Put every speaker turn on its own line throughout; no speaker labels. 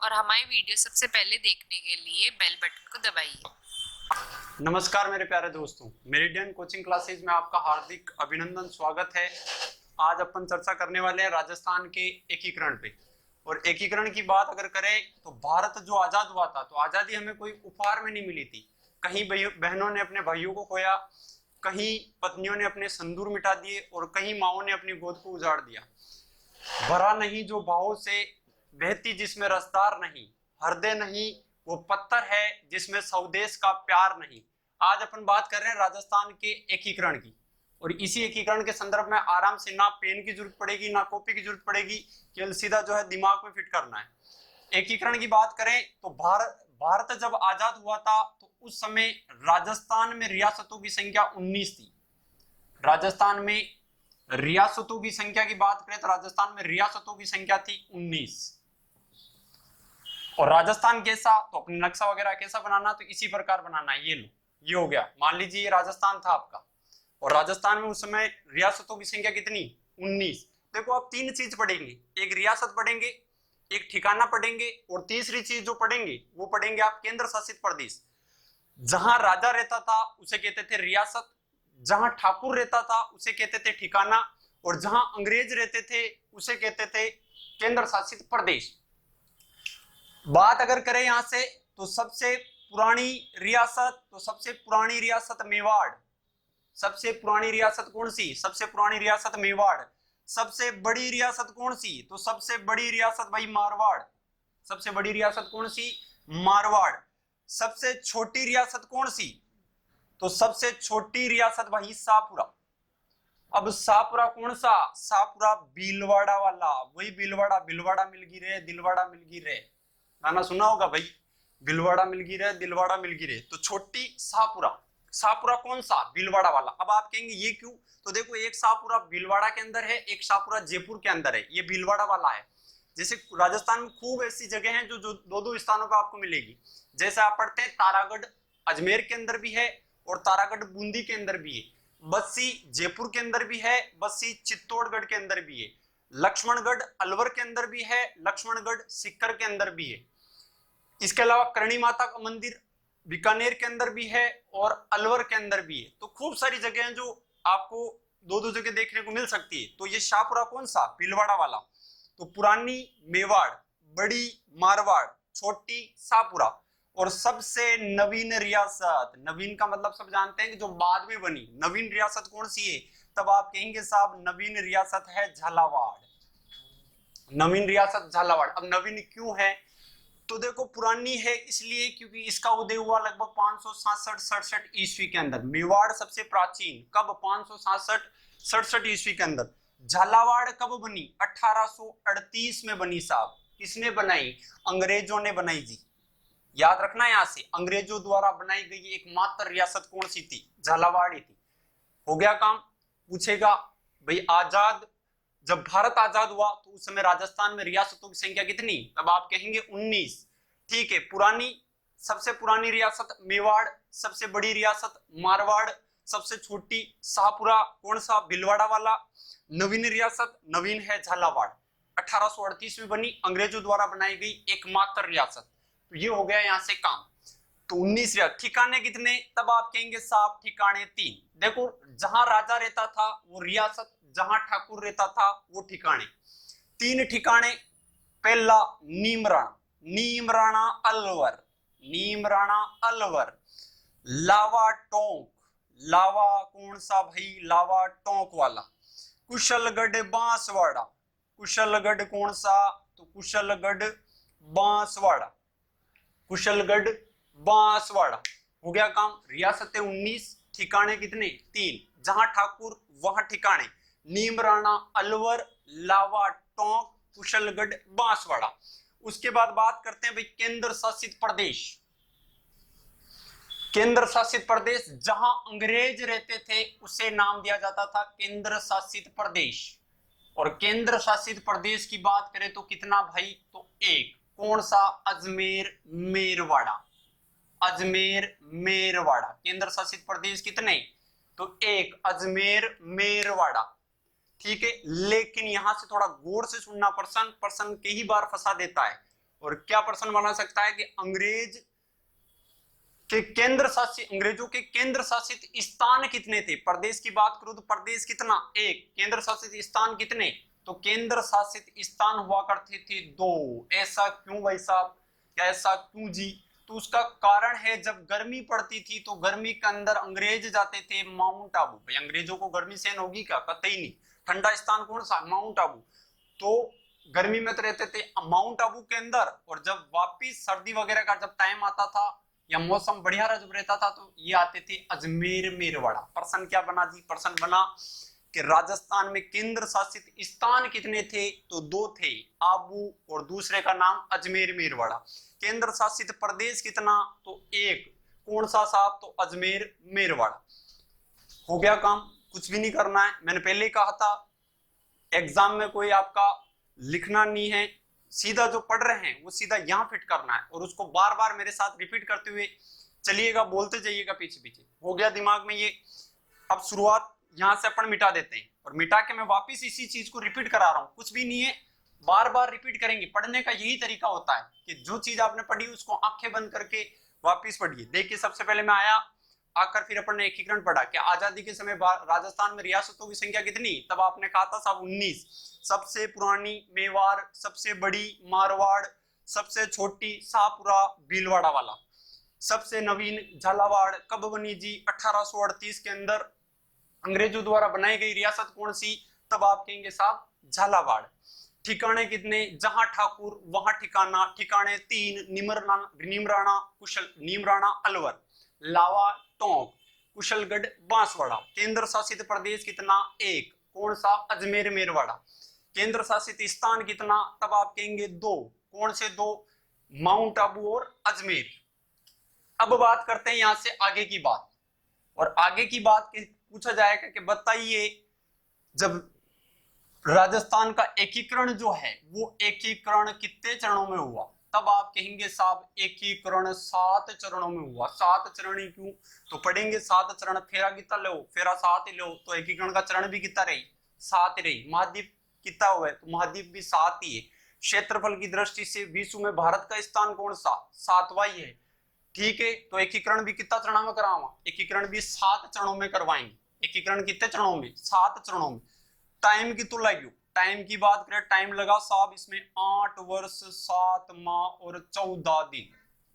और हमारी वीडियो सबसे पहले देखने के लिए बेल बटन को दबाइए।
नमस्कार मेरे प्यारे दोस्तों, मेरिडियन कोचिंग क्लासेज में आपका हार्दिक अभिनंदन, स्वागत है। आज अपन चर्चा करने वाले हैं राजस्थान के एकीकरण पे। और एकीकरण की बात अगर करें तो भारत जो आजाद हुआ था तो आजादी हमें कोई उपहार में नहीं मिली थी। कहीं बहनों ने अपने भाइयों को खोया, कहीं पत्नियों ने अपने संदूर मिटा दिए और कहीं माओ ने अपनी गोद को उजाड़ दिया। भरा नहीं जो भावों से बहती जिसमें रसदार नहीं, हृदय नहीं वो पत्थर है जिसमें स्वदेश का प्यार नहीं। आज अपन बात कर रहे हैं राजस्थान के एकीकरण की, और इसी एकीकरण के संदर्भ में आराम से ना पेन की जरूरत पड़ेगी ना कॉपी की जरूरत पड़ेगी, केवल सीधा जो है दिमाग में फिट करना है। एकीकरण की बात करें तो भारत जब आजाद हुआ था तो उस समय राजस्थान में रियासतों की संख्या 19 थी। राजस्थान में रियासतों की संख्या की बात करें तो राजस्थान में रियासतों की संख्या थी 19। और राजस्थान कैसा, तो अपने नक्शा वगैरह कैसा बनाना, तो इसी प्रकार बनाना है। ये लो, ये हो गया। मान लीजिए ये राजस्थान था आपका, और राजस्थान में उस समय रियासतों की संख्या कितनी, 19। देखो आप तीन चीज पढ़ेंगे, एक रियासत पढ़ेंगे, एक ठिकाना पढ़ेंगे, और तीसरी चीज जो पढ़ेंगे वो पढ़ेंगे आप केंद्र शासित प्रदेश। जहां राजा रहता था उसे कहते थे रियासत, जहां ठाकुर रहता था उसे कहते थे ठिकाना, और जहां अंग्रेज रहते थे उसे कहते थे केंद्र शासित प्रदेश। बात अगर करें यहां से तो सबसे पुरानी रियासत मेवाड़। सबसे पुरानी रियासत कौन सी, सबसे पुरानी रियासत मेवाड़। सबसे बड़ी रियासत कौन सी, तो सबसे बड़ी रियासत भाई मारवाड़। सबसे बड़ी रियासत कौन सी, मारवाड़। सबसे छोटी रियासत कौन सी, तो सबसे छोटी रियासत भाई शाहपुरा। अब शाहपुरा कौन सा, शाहपुरा भीलवाड़ा वाला, वही भीलवाड़ा। भीलवाड़ा मिलगी रे, दिलवाड़ा मिलगी रे, गाना सुना होगा भाई, भीलवाड़ा मिलगी रे, दिलवाड़ा मिलगी रे। तो छोटी शाहपुरा, शाहपुरा कौन सा, भीलवाड़ा वाला। अब आप कहेंगे ये क्यों, तो देखो एक शाहपुरा भीलवाड़ा के अंदर है, एक शाहपुरा जयपुर के अंदर है, ये भीलवाड़ा वाला है। जैसे राजस्थान में खूब ऐसी जगह हैं जो दो दो स्थानों पर आपको मिलेगी। जैसे आप पढ़ते हैं तारागढ़ अजमेर के अंदर भी है, और तारागढ़ बूंदी के अंदर भी है। बस्सी जयपुर के अंदर भी है, बस्सी चित्तौड़गढ़ के अंदर भी है। लक्ष्मणगढ़ अलवर के अंदर भी है, लक्ष्मणगढ़ सीकर के अंदर भी है। इसके अलावा करणी माता का मंदिर बीकानेर के अंदर भी है और अलवर के अंदर भी है। तो खूब सारी जगह हैं जो आपको दो दो जगह देखने को मिल सकती है। तो ये शाहपुरा कौन सा, भीलवाड़ा वाला। तो पुरानी मेवाड़, बड़ी मारवाड़, छोटी शाहपुरा। और सबसे नवीन रियासत, नवीन का मतलब सब जानते हैं कि जो बाद में बनी, नवीन रियासत कौन सी है, तब आप कहेंगे साहब नवीन रियासत है झालावाड़। नवीन रियासत झालावाड़। अब नवीन क्यों है, तो देखो पुरानी है इसलिए क्योंकि इसका उदय हुआ लगभग 567-67 ईस्वी के अंदर। मेवाड़ सबसे प्राचीन, कब, 567-67 ईस्वी के अंदर। झालावाड़ कब बनी, 1838 में बनी साहब। किसने बनाई, अंग्रेजों ने बनाई जी। याद रखना यहां से, अंग्रेजों द्वारा बनाई गई एकमात्र रियासत कौन सी थी, झालावाड़ ही थी। हो गया काम। पूछेगा भाई आजाद, जब भारत आजाद हुआ तो उस समय राजस्थान में रियासतों की संख्या कितनी, तब आप कहेंगे 19। ठीक है, पुरानी, सबसे पुरानी रियासत मेवाड़, सबसे बड़ी रियासत मारवाड़, सबसे छोटी शाहपुरा कौन सा, भीलवाड़ा वाला। नवीन रियासत, नवीन है झालावाड़, 1838 में बनी, अंग्रेजों द्वारा बनाई गई एकमात्र रियासत। तो ये हो गया यहां से काम। तो 19 रियासत। ठिकाने कितने, तब आप कहेंगे साहब ठिकाने 3। देखो जहां राजा रहता था वो रियासत, जहां ठाकुर रहता था वो ठिकाने। 3 ठिकाने। पहला नीमराणा, नीमराणा अलवर, नीमराणा अलवर। लावा टोंक, लावा कौन सा भाई, लावा टोंक वाला। कुशलगढ़ बांसवाड़ा, कुशलगढ़ कौन सा, तो कुशलगढ़ बांसवाड़ा, कुशलगढ़ बांसवाड़ा। हो गया काम। रियासतें 19, ठिकाने कितने, 3। जहां ठाकुर वहां ठिकाने। नीमराणा अलवर, लावा टोंक, कुशलगढ़ बांसवाड़ा। उसके बाद बात करते हैं भाई केंद्र शासित प्रदेश। केंद्र शासित प्रदेश, जहां अंग्रेज रहते थे उसे नाम दिया जाता था केंद्र शासित प्रदेश। और केंद्र शासित प्रदेश की बात करें तो कितना भाई, तो एक। कौन सा, अजमेर मेरवाड़ा, अजमेर मेरवाड़ा। केंद्र शासित प्रदेश कितने, तो एक, अजमेर मेरवाड़ा। ठीक है, लेकिन यहां से थोड़ा गौर से सुनना, प्रश्न के ही बार फंसा देता है। और क्या प्रश्न बना सकता है कि अंग्रेजों के केंद्र शासित स्थान कितने थे? प्रदेश की बात करूं तो प्रदेश कितना? एक। केंद्र शासित स्थान कितने? तो केंद्र शासित स्थान हुआ करते थे 2। ऐसा क्यों भाई साहब, या ऐसा क्यों जी? तो उसका कारण है, जब गर्मी पड़ती थी तो गर्मी के अंदर अंग्रेज जाते थे माउंट आबू। भाई अंग्रेजों को गर्मी सहन होगी क्या? कतई नहीं। ठंडा स्थान कौन सा? माउंट आबू। तो गर्मी में तो रहते थे माउंट आबू के अंदर, और जब वापिस सर्दी वगैरह का जब टाइम आता था या मौसम बढ़िया जब रहता था तो ये आते थे अजमेर मेरवाड़ा। प्रश्न क्या बना जी? प्रश्न बना कि राजस्थान में केंद्र शासित स्थान कितने थे? तो 2 थे, आबू और दूसरे का नाम अजमेर मेरवाड़ा। केंद्र शासित प्रदेश कितना? तो 1। कौन सा साहब? तो अजमेर मेरवाड़ा। हो गया काम, कुछ भी नहीं करना है। मैंने पहले ही कहा था एग्जाम में कोई आपका लिखना नहीं है, सीधा जो पढ़ रहे हैं वो सीधा यहां फिट करना है और उसको बार बार मेरे साथ रिपीट करते हुए चलिएगा, बोलते जाइएगा पीछे पीछे। हो गया दिमाग में ये? अब शुरुआत यहां से अपन मिटा देते हैं और मिटा के मैं वापिस इसी चीज को रिपीट करा रहा हूं। कुछ भी नहीं है, बार बार रिपीट करेंगे। पढ़ने का यही तरीका होता है कि जो चीज आपने पढ़ी उसको आंखें बंद करके वापिस पढ़िए। देखिए सबसे पहले मैं आया, आकर फिर अपन ने एकीकरण पढ़ा कि आजादी के समय राजस्थान में रियासतों की संख्या कितनी? तब आपने कहा था साहब 19। सबसे पुरानी मेवाड़, सबसे बड़ी मारवाड़, सबसे छोटी शाहपुरा भीलवाड़ा वाला, सबसे नवीन झालावाड़। कब बनी जी? 1838 के अंदर अंग्रेजों द्वारा बनाई गई रियासत कौन सी? तब आप कहेंगे साहब झालावाड़। ठिकाने कितने? जहां ठाकुर वहां ठिकाना। ठिकाने 3, नीमराणा कुशल, नीमराणा अलवर, लावा टोंक, कुशलगढ़ बांसवाड़ा। केंद्र शासित प्रदेश कितना? 1। कौन सा? अजमेर मेरवाड़ा। केंद्र शासित स्थान कितना? तब आप कहेंगे 2। कौन से 2? माउंट आबू और अजमेर। अब बात करते हैं यहां से आगे की बात, और आगे की बात पूछा जाएगा कि बताइए जब राजस्थान का एकीकरण जो है वो एकीकरण कितने चरणों में हुआ? तब आप कहेंगे साहब एकीकरण 7 चरणों में हुआ। 7 चरण ही क्यों? तो पढ़ेंगे 7 चरण। फेरा कितना लो? फेरा 7 ही लो, तो एकीकरण का चरण भी कितना रही? 7 ही रही। महाद्वीप कितना हुआ है? तो महाद्वीप भी 7 ही है। क्षेत्रफल की दृष्टि से विश्व में भारत का स्थान कौन सा? 7वां ही है। ठीक है, तो एकीकरण भी कितना चरणों में करावा? एकीकरण भी 7 चरणों में करवाएंगे। एकीकरण कितने चरणों में? 7 चरणों में। टाइम की तो लगी, टाइम की बात करें, टाइम लगा साहब इसमें 8 वर्ष 7 माह और 14 दिन।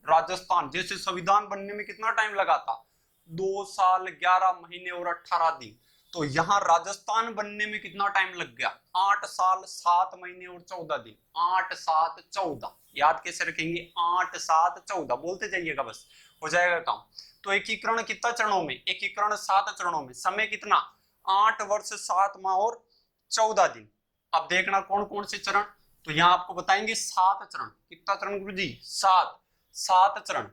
राजस्थान जैसे संविधान बनने में कितना टाइम लगा था? 2 साल 11 महीने और 18 दिन। तो यहाँ राजस्थान बनने में कितना टाइम लग गया? 8 साल 7 महीने और 14 दिन। 8 7 14 याद कैसे रखेंगे? 8 7 14 बोलते जाइएगा, बस हो जाएगा काम। तो एकीकरण कितना चरणों में? एकीकरण 7 चरणों में। समय कितना? 8 वर्ष 7 माह और 14 दिन। अब देखना कौन कौन से चरण, तो यहां आपको बताएंगे 7 चरण। कितना चरण गुरुजी? 7 चरण।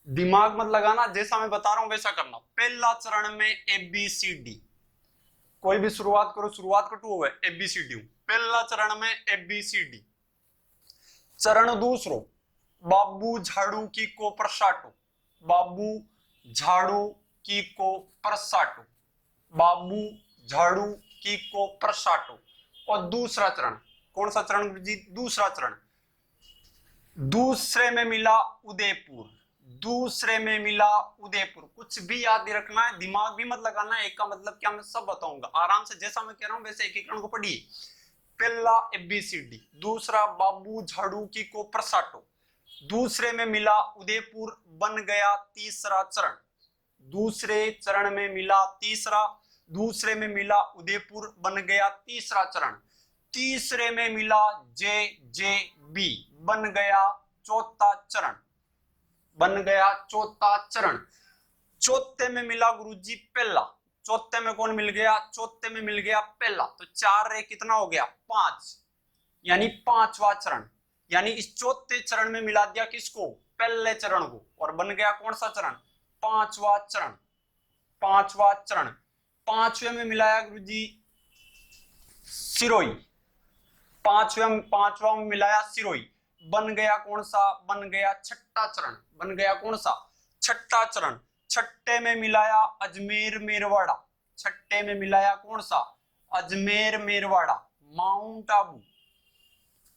दिमाग मत लगाना, जैसा मैं बता रहा हूं वैसा करना। पहला चरण में ABCD, कोई भी शुरुआत करो, शुरुआत कटू हुआ ABCD। पहला चरण में ABCD। चरण दूसरो बाबू झाड़ू की को प्रसाटो, बाबू झाड़ू की को प्रसाटो, बाबू झाड़ू की को प्रसाटो। और दूसरा चरण कौन सा चरण जी? दूसरा चरण। दूसरे में मिला उदयपुर, दूसरे में मिला उदयपुर। कुछ भी याद रखना है, दिमाग भी मत लगाना है। एक का मतलब क्या मैं सब बताऊंगा आराम से, जैसा मैं कह रहा हूं वैसे एकीकरण को पढ़िए। पहला ABCD, दूसरा बाबू झाड़ू की को प्रसाटो, दूसरे में मिला उदयपुर, बन गया तीसरा चरण। दूसरे चरण में मिला तीसरा, दूसरे में मिला उदयपुर, बन गया तीसरा चरण। तीसरे में मिला JJB, बन गया चौथा चरण, बन गया चौथा चरण। चौथे में मिला गुरुजी पहला, चौथे में कौन मिल गया? चौथे में मिल गया पहला। तो 4 रे कितना हो गया? 5, यानी 5वां चरण। यानी इस चौथे चरण में मिला दिया किसको? पहले चरण को, और बन गया कौन सा चरण? 5वां चरण। 5वां चरण। 5वें में मिलाया गुरुजी सिरोही, 5वां में मिलाया सिरोही, बन गया कौन सा? बन गया छठा चरण। बन गया कौन सा? छठा चरण। छठे में मिलाया अजमेर मेरवाड़ा, छठे में मिलाया कौन सा? अजमेर मेरवाड़ा। Mount Abu,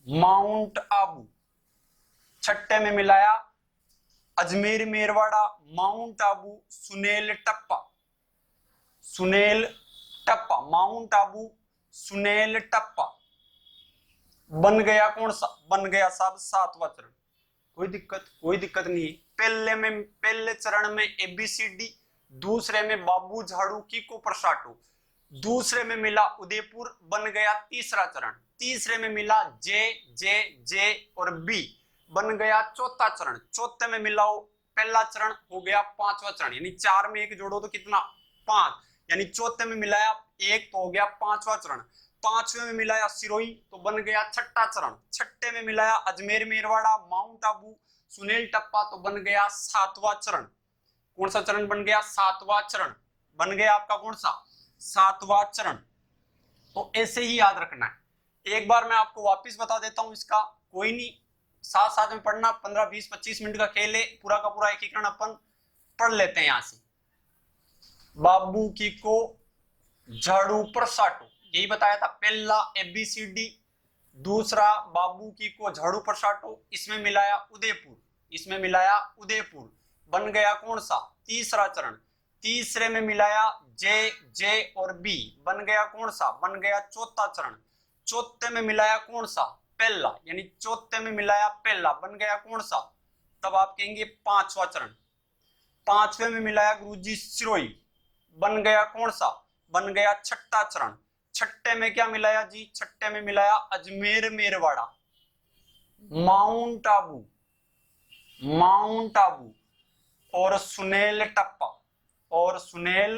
mount Abu. छठे में मिलाया अजमेर मेरवाड़ा, माउंट आबू, सुनेल टप्पा, सुनेल टप्पा, माउंट आबू, सुनेल टप्पा। बन गया कौन सा? बन गया साहब सातवां चरण। कोई दिक्कत नहीं है। पहले चरण में एबीसीडी, दूसरे में बाबू झाड़ू कीको प्रसाटो, दूसरे में मिला उदयपुर, बन गया तीसरा चरण। तीसरे में मिला जे जे जे और बी, बन गया चौथा चरण। चौथे में मिलाओ पहला चरण, हो गया पांचवा चरण। यानी 4 में 1 जोड़ो तो कितना? 5। यानी चौथे में मिलाया 1 तो हो गया पांचवा चरण। पांचवे में मिलाया सिरोही तो बन गया छठा चरण। छठे में मिलाया अजमेर मेरवाड़ा, माउंट आबू, सुनेल टप्पा तो बन गया सातवां चरण। कौन सा चरण बन गया? सातवां चरण बन गया आपका। कौन सा? सातवां चरण। तो ऐसे ही याद रखना है। एक बार मैं आपको वापस बता देता हूं इसका, कोई नहीं, साथ साथ में पढ़ना। 15, 20, 25 मिनट का खेल है, पूरा का पूरा एकीकरण अपन पढ़ लेते हैं। यहां से बाबू की को झाड़ू पर साटो, यही बताया था। पहला एबीसीडी, दूसरा बाबू की को झाड़ू पर साटो, इसमें मिलाया उदयपुर, इसमें मिलाया उदयपुर, बन गया कौन सा? तीसरा चरण। तीसरे में मिलाया जे जे और बी, बन गया कौन सा? बन गया चौथा चरण। चौथे में मिलाया कौन सा? पहला, यानी चौथे में मिलाया पहला, बन गया कौन सा? तब आप कहेंगे पांचवा चरण। पांचवे में मिलाया गुरुजी सिरोही, बन गया कौन सा? बन गया छठा चरण। छठे में क्या मिलाया जी? छठे में मिलाया अजमेर मेरवाड़ा, माउंट आबू, माउंट आबू और सुनेल टप्पा, और सुनेल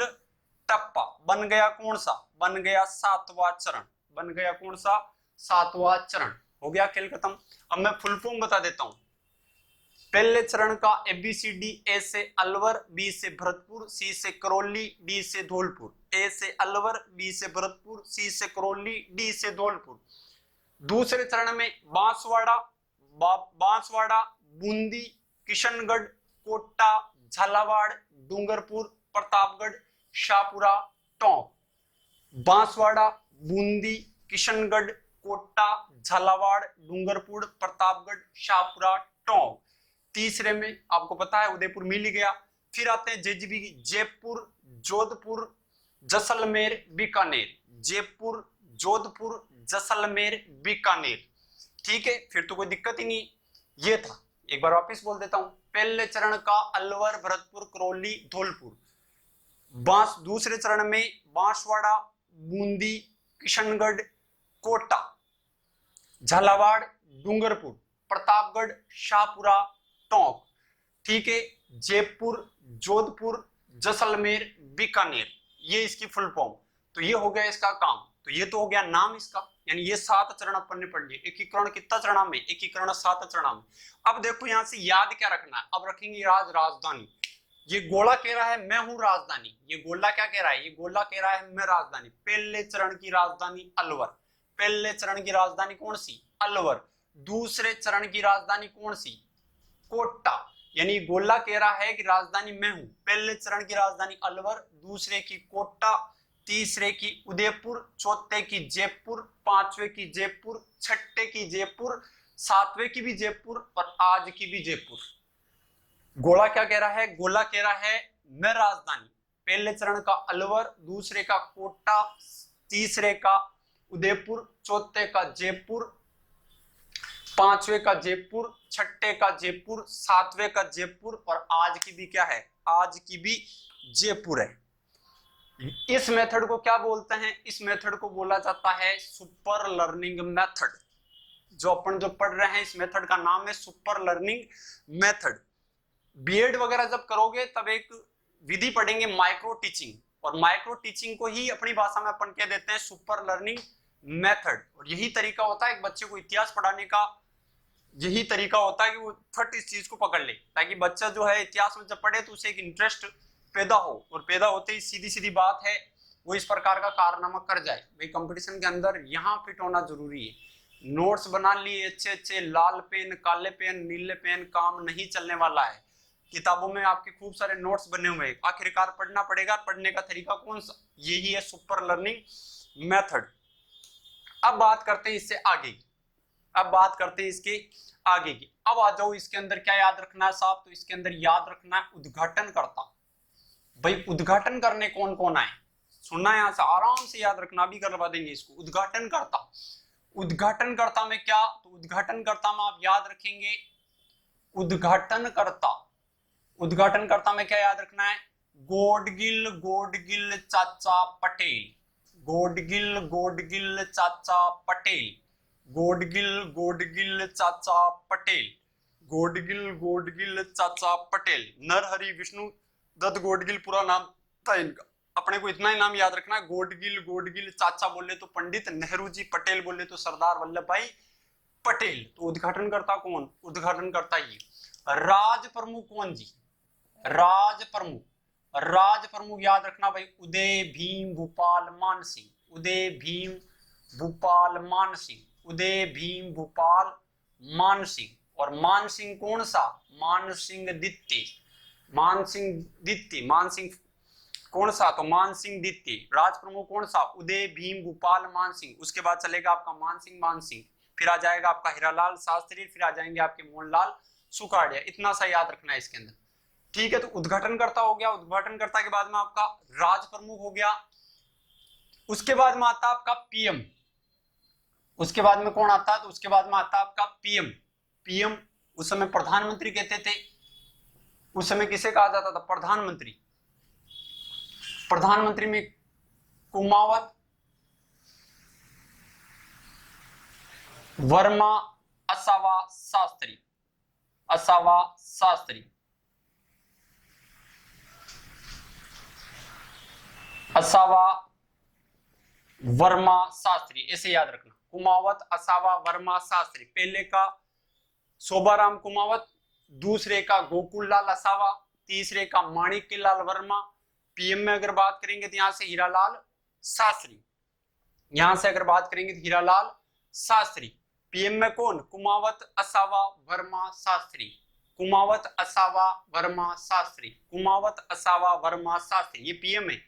टप्पा, बन गया कौन सा? बन गया सातवां चरण। बन गया कौन सा? सातवां चरण। हो गया खेल खत्म। अब मैं फुल फॉर्म बता देता हूं। पहले चरण का एबीसीडी, ए से अलवर, बी से भरतपुर, सी से करौली, डी से धौलपुर। ए से अलवर, बी से भरतपुर, सी से करौली, डी से धौलपुर। दूसरे चरण में बांसवाड़ा, बांसवाड़ा, बूंदी, किशनगढ़, कोटा, झालावाड़, डूंगरपुर, प्रतापगढ़, शाहपुरा, टोंक। बांसवाड़ा, बूंदी, किशनगढ़, कोटा, झालावाड़, डूंगरपुर, प्रतापगढ़, शाहपुरा, टोंक। तीसरे में आपको पता है उदयपुर मिल ही गया। फिर आते हैं जेजीबी, जयपुर, जोधपुर, जैसलमेर, बीकानेर। जयपुर, जोधपुर, जैसलमेर, बीकानेर। ठीक है, फिर तो कोई दिक्कत ही नहीं। ये था, एक बार वापिस बोल देता हूं। पहले चरण का अलवर, भरतपुर, करौली, धौलपुर। दूसरे चरण में बांसवाड़ा, बूंदी, किशनगढ़, कोटा, झालावाड़, डूंगरपुर, प्रतापगढ़, शाहपुरा, टोंक। ठीक है, जयपुर, जोधपुर, जैसलमेर, बीकानेर, ये इसकी फुल फॉर्म। तो ये हो गया इसका काम। तो ये तो हो गया नाम इसका, यानी ये 7 चरण अपन ने पढ़ लिए। एकीकरण कितना चरण में? एकीकरण 7 चरण में। अब देखो यहां से याद क्या रखना है। अब रखेंगे राजधानी। ये गोला कह रहा है मैं हूं राजधानी, ये गोला क्या कह रहा है? ये गोला कह रहा है मैं राजधानी। पहले चरण की राजधानी अलवर। पहले चरण की राजधानी कौन सी? अलवर। दूसरे चरण की राजधानी कौन सी? कोटा। यानी गोला कह रहा है कि राजधानी मैं हूं। पहले चरण की राजधानी अलवर, दूसरे की कोटा, तीसरे की उदयपुर, चौथे की जयपुर, पांचवे की जयपुर, छठे की जयपुर, सातवें की भी जयपुर और आज की भी जयपुर। गोला क्या कह रहा है? गोला कह रहा है मैं राजधानी। पहले चरण का अलवर, दूसरे का कोटा, तीसरे का उदयपुर, चौथे का जयपुर, पांचवे का जयपुर, छठे का जयपुर, सातवें का जयपुर और आज की भी क्या है? आज की भी जयपुर है। इस मेथड को क्या बोलते हैं? इस मेथड को बोला जाता है सुपर लर्निंग मेथड। जो अपन जो पढ़ रहे हैं इस मेथड का नाम है सुपर लर्निंग मेथड। बीएड वगैरह जब करोगे तब एक विधि पढ़ेंगे माइक्रो टीचिंग, और माइक्रो टीचिंग को ही अपनी भाषा में अपन कह देते हैं सुपर लर्निंग मेथड। और यही तरीका होता है एक बच्चे को इतिहास पढ़ाने का, यही तरीका होता है कि वो फट इस चीज को पकड़ ले, ताकि बच्चा जो है इतिहास में जब पढ़े तो उसे एक इंटरेस्ट पैदा हो, और पैदा होते ही सीधी सीधी बात है वो इस प्रकार का कारनामा कर जाए। भाई कंपटीशन के अंदर यहाँ फिट होना जरूरी है। नोट्स बना लिए अच्छे अच्छे, लाल पेन, काले पेन, नीले पेन, काम नहीं चलने वाला है। किताबों में आपके खूब सारे नोट्स बने हुए हैं, आखिरकार पढ़ना पड़ेगा। पढ़ने का तरीका कौन सा? यही है सुपर लर्निंग मेथड। अब बात करते हैं इससे आगे, अब बात करते हैं इसके आगे की। अब आ जाओ इसके अंदर क्या याद रखना है साहब, तो इसके अंदर याद रखना है उद्घाटन करता। भाई उद्घाटन करने कौन कौन आए, सुनना है यहां से, आराम से याद रखना, भी करवा देंगे इसको। उद्घाटन करता, उद्घाटन करता में क्या, तो उद्घाटन करता में आप याद रखेंगे उद्घाटन करता, उद्घाटन करता में क्या याद रखना है, गोडगिल गोडगिल चाचा पटेल, गोडगिल गोडगिल चाचा पटेल, गोडगिल गोडगिल चाचा पटेल, गोडगिल गोडगिल चाचा पटेल। नरहरि विष्णु दत्त गोडगिल पूरा नाम था इनका, अपने को इतना ही नाम याद रखना है, गोडगिल गोडगिल चाचा बोले तो पंडित नेहरू जी, पटेल बोले तो सरदार वल्लभ भाई पटेल। तो उद्घाटन करता कौन, उद्घाटन करता ये। राज प्रमुख कौन जी, राज प्रमुख, राज प्रमुख याद रखना भाई, उदय भीम भूपाल मान सिंह, उदय भीम भूपाल मान सिंह, उदय भीम भूपाल मान सिंह। और मान सिंह कौन सा, मान सिंह द्वितीय, मान सिंह द्वितीय, मान सिंह कौन सा, तो मान सिंह द्वितीय। राज प्रमुख कौन सा, उदय भीम भूपाल मान सिंह। उसके बाद चलेगा आपका मान सिंह, फिर आ जाएगा आपका हीरालाल शास्त्री, फिर आ जाएंगे आपके मोहनलाल सुखाड़िया। इतना सा याद रखना है इसके अंदर, ठीक है। तो उद्घाटन करता हो गया, उद्घाटन करता के बाद में आपका राज प्रमुख हो गया। उसके बाद में आता आपका पीएम, उसके बाद में कौन आता है, तो उसके बाद में आता आपका पीएम। पीएम उस समय प्रधानमंत्री कहते थे, उस समय किसे कहा जाता था, प्रधानमंत्री। प्रधानमंत्री में कुमावत, वर्मा, असावा, शास्त्री, असावा शास्त्री, असावा वर्मा शास्त्री, ऐसे याद रखना। कुमावत, असावा, वर्मा, शास्त्री। पहले का शोभाराम कुमावत, दूसरे का गोकुललाल असावा, तीसरे का माणिक्यलाल वर्मा। पीएम में अगर बात करेंगे तो यहां से हीरालाल शास्त्री, यहां से अगर बात करेंगे तो हीरालाल शास्त्री। पीएम में कौन, कुमावत, असावा, वर्मा, शास्त्री, कुमावत, असावा, वर्मा, शास्त्री, कुमावत, असावा, वर्मा, शास्त्री। ये पीएम है।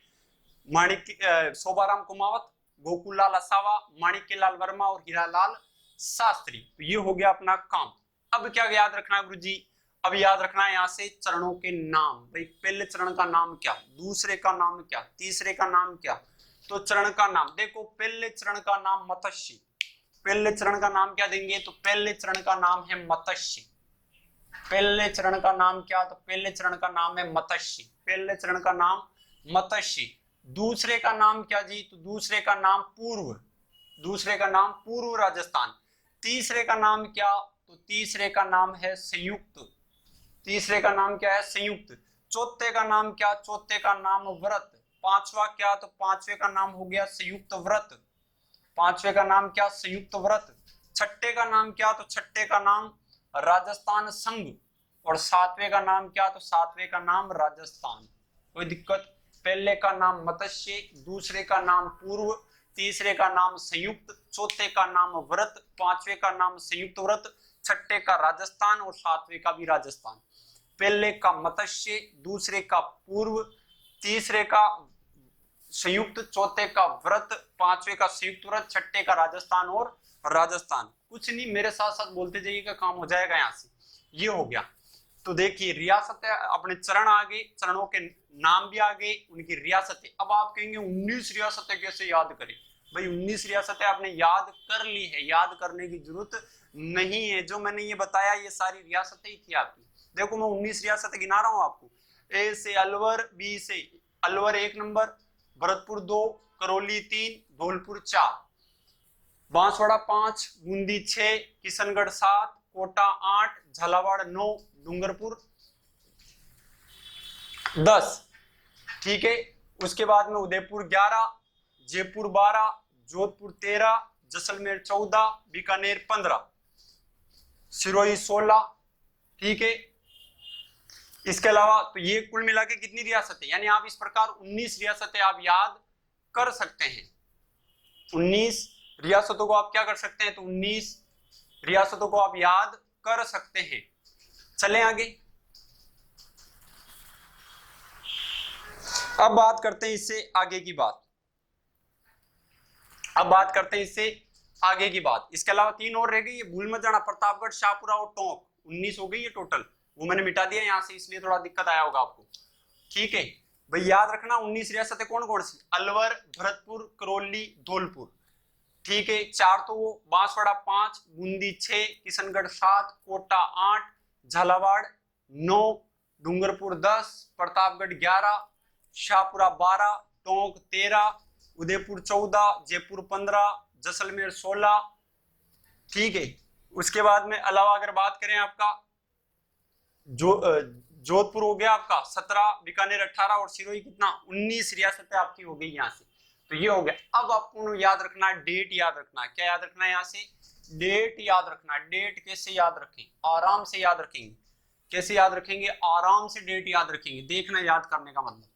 शोभाराम कुमावत, गोकुललाल असावा, माणिक्यलाल वर्मा और हीरालाल शास्त्री। तो ये हो गया अपना काम। अब क्या याद रखना है गुरु जी, अब याद रखना है यहाँ से चरणों के नाम। भाई पहले चरण का नाम क्या, दूसरे का नाम क्या, तीसरे का नाम क्या, तो चरण का नाम देखो। पहले चरण का नाम मत्स्य, पहले चरण का नाम क्या देंगे, तो पहले चरण का नाम है मत्स्य। पहले चरण का नाम क्या, तो पहले चरण का नाम है मत्स्य, पहले चरण का नाम मत्स्य। दूसरे का नाम क्या जी, तो दूसरे का नाम पूर्व, दूसरे का नाम पूर्व राजस्थान। तीसरे का नाम क्या, तो तीसरे का नाम है संयुक्त, तीसरे का नाम क्या है, संयुक्त। चौथे का नाम क्या, चौथे का नाम व्रत। पांचवा क्या, तो पांचवे का नाम हो गया संयुक्त व्रत, पांचवे का नाम क्या, संयुक्त व्रत। छठे का नाम क्या, तो छठे का नाम राजस्थान संघ। और सातवें का नाम क्या, तो सातवें का नाम राजस्थान। कोई दिक्कत, पहले का नाम मत्स्य, दूसरे का नाम पूर्व, तीसरे का नाम संयुक्त, चौथे का नाम व्रत, पांचवे का नाम संयुक्त व्रत, छठे का राजस्थान और सातवें का भी राजस्थान। पहले का मत्स्य, दूसरे का पूर्व, तीसरे का संयुक्त, चौथे का व्रत, पांचवे का संयुक्त व्रत, छठे का राजस्थान और राजस्थान। कुछ नहीं, मेरे साथ साथ बोलते जाइएगा, काम हो जाएगा यहाँ से। ये हो गया। तो देखिए रियासत है, अपने चरण आ गए, चरणों के नाम भी आ गए, उनकी रियासतें। अब आप कहेंगे 19 रियासतें कैसे याद करें। भाई 19 रियासतें आपने याद कर ली है, याद करने की जरूरत नहीं है। जो मैंने ये बताया ये सारी रियासतें ही थी आपकी। देखो मैं 19 रियासतें गिना रहा हूं आपको। ए से अलवर, बी से अलवर 1 नंबर, भरतपुर 2, करौली 3, धौलपुर 4, बांसवाड़ा 5, बूंदी 6, किशनगढ़ 7, कोटा 8, झालावाड़ 9, डूंगरपुर 10। ठीक है। उसके बाद में उदयपुर 11, जयपुर 12, जोधपुर 13, जैसलमेर 14, बीकानेर 15, सिरोही 16। ठीक है। इसके अलावा तो ये कुल मिला के कितनी रियासतें, यानी आप इस प्रकार 19 रियासतें आप याद कर सकते हैं। 19 रियासतों को आप क्या कर सकते हैं, तो 19 रियासतों को आप याद कर सकते हैं। चलें आगे। अब बात करते हैं इससे आगे की बात, अब बात करते हैं इससे आगे की बात। इसके अलावा 3 और रह गई, ये भूल मत जाना, प्रतापगढ़, शाहपुरा और टोंक। 19 हो गई है टोटल, वो मैंने मिटा दिया यहाँ से, इसलिए थोड़ा दिक्कत आया होगा आपको। ठीक है भाई, याद रखना 19 रियासतें कौन कौन सी? अलवर, भरतपुर, करौली, धौलपुर। ठीक है, 4 तो वो, बांसवाड़ा 5, बूंदी 6, किशनगढ़ 7, कोटा 8, झालावाड़ 9, डूंगरपुर 10, प्रतापगढ़ 11, शाहपुरा 12, टोंक 13, उदयपुर 14, जयपुर 15, जैसलमेर 16। ठीक है, उसके बाद में अलावा अगर बात करें आपका जोधपुर हो गया आपका 17, बीकानेर 18 और सिरोही कितना 19 रियासतें आपकी हो गई यहाँ से। तो ये हो गया। अब आपको याद रखना है, डेट याद रखना है। क्या याद रखना है? यहाँ से डेट याद रखना है। डेट कैसे याद रखें? आराम से याद रखेंगे। कैसे याद रखेंगे? आराम से डेट याद रखेंगे। देखना याद करने का मतलब,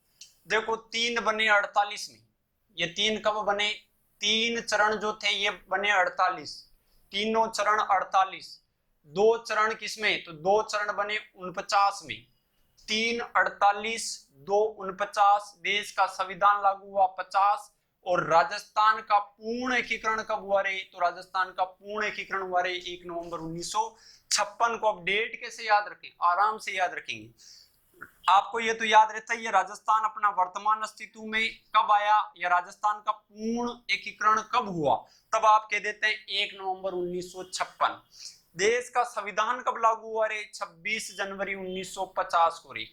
देखो 3 बने 48 में, ये 3 कब बने? 3 चरण जो थे ये बने 48, तीनों चरण 48। 2 चरण किसमें? तो 2 चरण बने 49 में। 3 48, 2 49। देश का संविधान लागू हुआ 50। और राजस्थान का पूर्ण एकीकरण कब हुआ रे? तो राजस्थान का पूर्ण एकीकरण हुआ रे 1 नवंबर 1956 को। अब डेट कैसे याद रखें? आराम से याद रखेंगे। आपको ये तो याद रहता है, ये राजस्थान अपना वर्तमान अस्तित्व में कब आया, या राजस्थान का पूर्ण एकीकरण कब हुआ, तब आप कह देते हैं 1 नवंबर 1956। देश का संविधान कब लागू हुआ रे? 26 जनवरी 1950 को रे।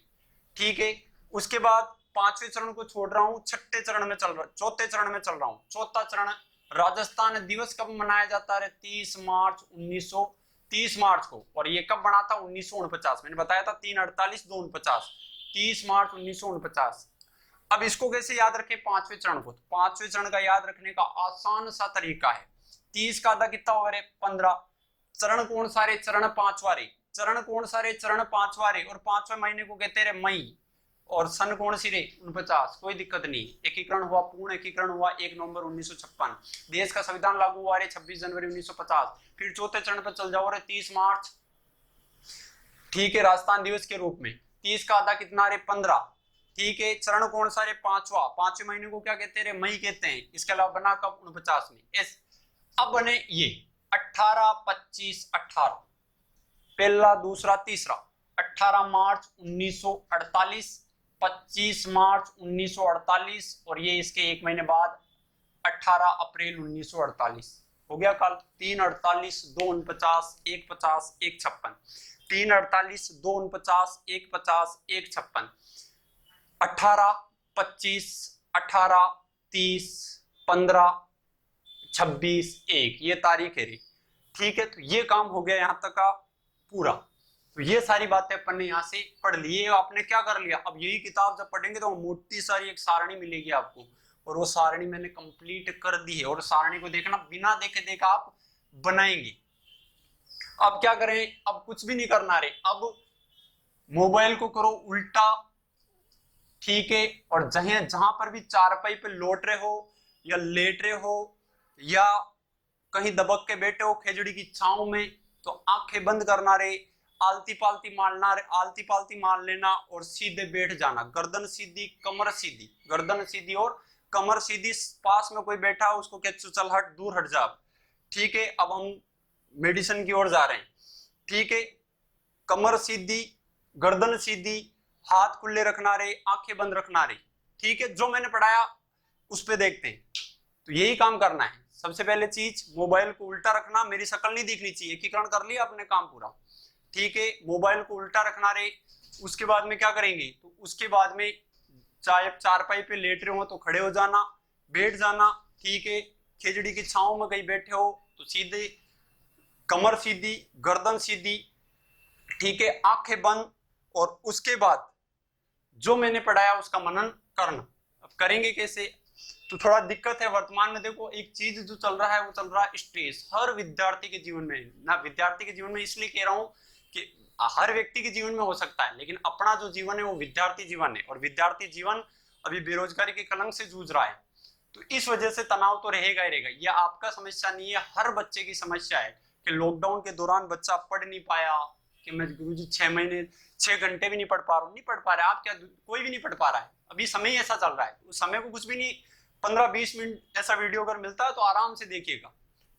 ठीक है, उसके बाद 5वें चरण को छोड़ रहा हूं, 6ठे चरण में चल रहा, 4थे चरण में चल रहा हूं। 4था चरण, राजस्थान दिवस कब मनाया जाता है? 30 मार्च को। और ये कब बना था? 1949। मैंने बताया था 3 48 2 49, 30 मार्च 1949। अब इसको कैसे याद रखें 5वें चरण को? तो 5वें चरण का याद रखने का आसान सा तरीका है। 30 का आधा कितना होगा रे? 15। चरण कौन सा रे? चरण 5वां रे। चरण कौन सा रे? चरण 5वां रे। और 5वें महीने को कहते रे मई। और सन कौन सी रे? 49। कोई दिक्कत नहीं। एकीकरण हुआ, पूर्ण एकीकरण हुआ 1 नवंबर 1956। देश का संविधान लागू हुआ रे 26 जनवरी 1950। फिर 4थे चरण पर चल जाओ रे 30 मार्च। ठीक है, राजस्थान दिवस के रूप में। 30 का आधा कितना रे? 15। ठीक है, चरण कौन सा रे? 5वां। 5वें महीने को क्या कहते हैं? मई कहते हैं। इसके अलावा बना कब? 49 में। अब बने ये 18 25 18, पहला दूसरा तीसरा। 18 मार्च 1948, 25 मार्च 1948 और ये इसके 1 महीने बाद 18 अप्रैल 1948 हो गया कल। 3 48 2 49 1 50 1 56, 3 48 2 49 1 50 1 56, 18 25 18 30 15 26 1, ये तारीख है री। ठीक है, तो ये काम हो गया यहाँ तक का पूरा। तो ये सारी बातें अपन ने यहाँ से पढ़ ली। ये आपने क्या कर लिया? अब यही किताब जब पढ़ेंगे तो मोटी सारी एक सारणी मिलेगी आपको, और वो सारणी मैंने कंप्लीट कर दी है। और सारणी को देखना, बिना देखे देखा आप बनाएंगे। अब क्या करें? अब कुछ भी नहीं करना रे। अब मोबाइल को करो उल्टा। ठीक है, और जहां पर भी चारपाई पे लौट रहे हो या लेट रहे हो या कहीं दबक के बैठे हो खेजड़ी की छांव में, तो आंखें बंद करना रे, आलती पालती मारना रे, आलती पालती मार लेना और सीधे बैठ जाना। गर्दन सीधी, कमर सीधी, गर्दन सीधी और कमर सीधी। पास में कोई बैठा हो उसको कहते चल हट, दूर हट जा। ठीक है, अब हम मेडिसिन की ओर जा रहे हैं। ठीक है, कमर सीधी, गर्दन सीधी, हाथ खुले रखना रे, आंखें बंद रखना रे। ठीक है, जो मैंने पढ़ाया उस पे देखते हैं। तो यही काम करना है। सबसे पहले चीज, मोबाइल को उल्टा रखना, मेरी शक्ल नहीं दिखनी चाहिए। एकीकरण कर लिया अपने काम पूरा। ठीक है, मोबाइल को उल्टा रखना रे। उसके बाद में क्या करेंगे? तो उसके बाद में चाहे चारपाई पे लेट रहे हो तो खड़े हो जाना, बैठ जाना। ठीक है, खिचड़ी की छांव में कहीं बैठे हो तो सीधे कमर सीधी, गर्दन सीधी। ठीक है, आंखें बंद। और उसके बाद जो मैंने पढ़ाया उसका मनन करना। अब करेंगे कैसे? तो थोड़ा दिक्कत है वर्तमान में। देखो, एक चीज जो चल रहा है वो चल रहा है स्ट्रेस, हर विद्यार्थी के जीवन में ना। विद्यार्थी के जीवन में इसलिए कह रहा हूं कि हर व्यक्ति के जीवन में हो सकता है, लेकिन अपना जो जीवन है वो विद्यार्थी जीवन है। और विद्यार्थी जीवन अभी बेरोजगारी के कलंक से जूझ रहा है, तो इस वजह से तनाव तो रहेगा ही रहेगा। ये आपका समस्या नहीं है, हर बच्चे की समस्या है कि लॉकडाउन के दौरान बच्चा पढ़ नहीं पाया, कि मैं गुरुजी 6 घंटे भी नहीं पढ़ पा रहा हूँ। नहीं पढ़ पा रहा है आप, क्या कोई भी नहीं पढ़ पा रहा है। अभी समय ऐसा चल रहा है, उस समय को कुछ भी नहीं, 15-20 मिनट ऐसा वीडियो अगर मिलता है तो आराम से देखिएगा।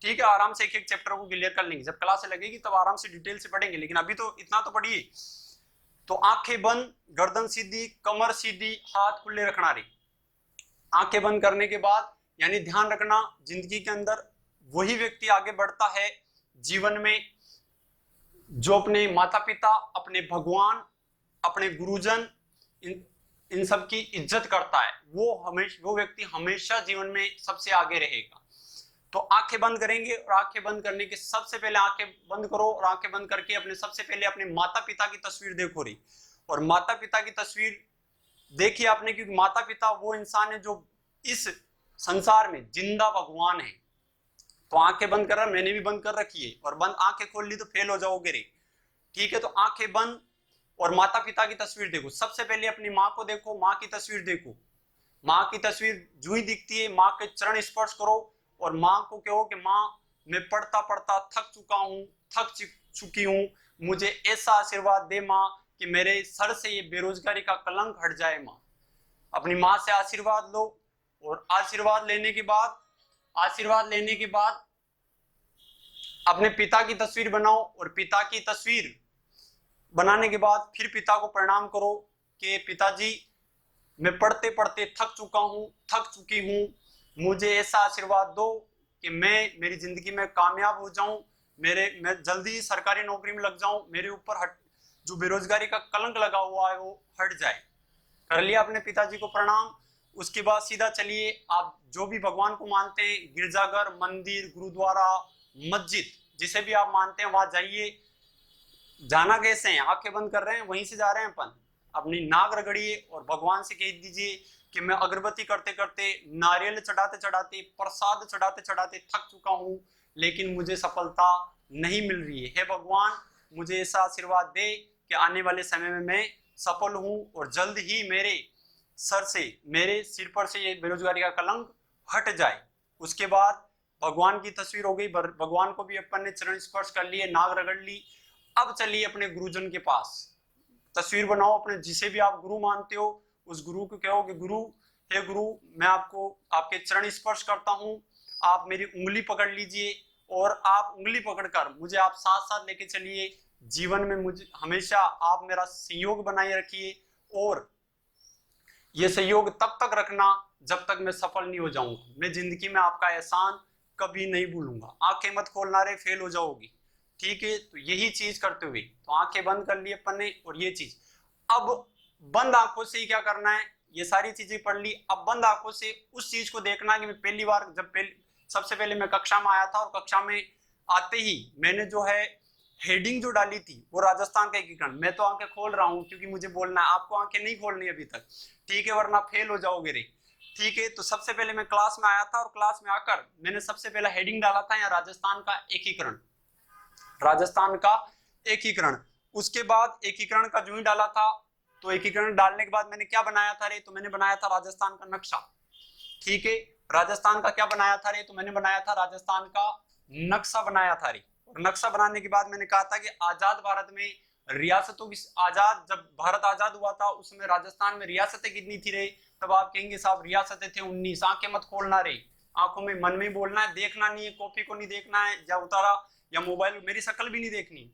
ठीक है, आराम से एक एक चैप्टर को क्लियर कर लेंगे, जब क्लास लगेगी तब आराम से डिटेल से पढ़ेंगे, लेकिन अभी तो इतना तो पढ़िए। तो आंखें बंद, गर्दन सीधी, कमर सीधी, हाथ खुले रखना रे। आंखें बंद करने के बाद यानी ध्यान रखना जिंदगी के अंदर वही व्यक्ति आगे बढ़ता है जीवन में जो अपने माता पिता, अपने भगवान, अपने गुरुजन, इन सब की इज्जत करता है। वो व्यक्ति हमेशा जीवन में सबसे आगे रहेगा। तो आंखें बंद करेंगे और आंखें बंद करने के सबसे पहले आंखें बंद करो और आंखें बंद करके अपने सबसे पहले अपने माता पिता की तस्वीर देखो रही। और माता पिता की तस्वीर देखी आपने, क्योंकि माता पिता वो इंसान है जो इस संसार में जिंदा भगवान है। तो आंखें बंद कर रहा, मैंने भी बंद कर रखी है, और बंद आंखें खोल ली तो फेल हो जाओगे रे। ठीक है, तो आंखें बंद और माता पिता की तस्वीर देखो। सबसे पहले अपनी माँ को देखो, माँ की तस्वीर देखो। माँ की तस्वीर जो ही दिखती है माँ के चरण स्पर्श करो और माँ को कहो कि माँ मैं पढ़ता पढ़ता थक चुका हूँ, थक चुकी हूँ, मुझे ऐसा आशीर्वाद दे माँ कि मेरे सर से ये बेरोजगारी का कलंक हट जाए। माँ, अपनी माँ से आशीर्वाद लो और आशीर्वाद लेने के बाद अपने पिता की तस्वीर बनाओ और पिता की तस्वीर बनाने के बाद फिर पिता को प्रणाम करो कि पिताजी मैं पढ़ते पढ़ते थक चुकी हूँ, मुझे ऐसा आशीर्वाद दो कि मेरी जिंदगी में कामयाब हो जाऊं, मैं जल्दी ही सरकारी नौकरी में लग जाऊं, मेरे ऊपर जो बेरोजगारी का कलंक लगा हुआ है वो हट जाए। कर लिया अपने पिताजी को प्रणाम। उसके बाद सीधा चलिए, आप जो भी भगवान को मानते हैं, गिरजाघर, मंदिर, गुरुद्वारा, मस्जिद, जिसे भी आप मानते हैं वहां जाइए। जाना कैसे है, आंखें बंद कर रहे हैं, वहीं से जा रहे हैं अपन। अपनी नाक रगड़िए और भगवान से कह दीजिए कि मैं अगरबत्ती करते करते, नारियल चढ़ाते चढ़ाते, प्रसाद चढ़ाते चढ़ाते थक चुका हूँ, लेकिन मुझे सफलता नहीं मिल रही है। हे भगवान, मुझे ऐसा आशीर्वाद दे कि आने वाले समय में मैं सफल हूँ और जल्द ही मेरे सिर पर से ये बेरोजगारी का कलंक हट जाए। उसके बाद भगवान की तस्वीर हो गई, भगवान को भी अपन ने चरण स्पर्श कर लिए, नाक रगड़ ली। अब चलिए अपने गुरुजन के पास, तस्वीर बनाओ अपने जिसे भी आप गुरु मानते हो, उस गुरु को कहो कि गुरु, हे गुरु, मैं आपको आपके चरण स्पर्श करता हूँ, आप मेरी उंगली पकड़ लीजिए और आप उंगली पकड़कर मुझे आप साथ साथ लेके चलिए। जीवन में मुझे हमेशा आप मेरा सहयोग बनाए रखिए और ये सहयोग तब तक रखना जब तक मैं सफल नहीं हो जाऊंगा। मैं जिंदगी में आपका एहसान कभी नहीं भूलूंगा। आंखें मत खोलना रे, फेल हो जाओगी। ठीक है, तो यही चीज करते हुए तो आंखें बंद कर ली अपन ने और ये चीज। अब बंद आंखों से ही क्या करना है, ये सारी चीजें पढ़ ली। अब बंद आंखों से उस चीज को देखना है कि मैं पहली बार सबसे पहले मैं कक्षा में आया था और कक्षा में आते ही मैंने जो है हेडिंग जो डाली थी वो राजस्थान का एकीकरण। मैं तो आंखें खोल रहा हूँ क्योंकि मुझे बोलना है, आपको आंखें नहीं खोलनी अभी तक, ठीक है, वरना फेल हो जाओगे रे। ठीक है, तो सबसे पहले मैं क्लास में आया था और क्लास में आकर मैंने सबसे पहला हेडिंग डाला था यहाँ राजस्थान का एकीकरण, राजस्थान का एकीकरण। उसके बाद एकीकरण का जो ही डाला था तो एकीकरण डालने के बाद मैंने क्या बनाया था रे, तो मैंने बनाया था राजस्थान का नक्शा। ठीक है, राजस्थान का क्या बनाया था रे, तो मैंने बनाया था राजस्थान का नक्शा बनाया था रे। और नक्शा बनाने के बाद मैंने कहा था कि आजाद भारत में रियासतों की जब भारत आजाद हुआ था उसमें राजस्थान में रियासतें कितनी थी रे, तब आप कहेंगे साहब रियासतें थे 19। आंखें मत खोलना रे, आंखों में मन में बोलना है, देखना नहीं है, कॉपी को नहीं देखना है या उतारा या मोबाइल, मेरी शक्ल भी नहीं देखनी।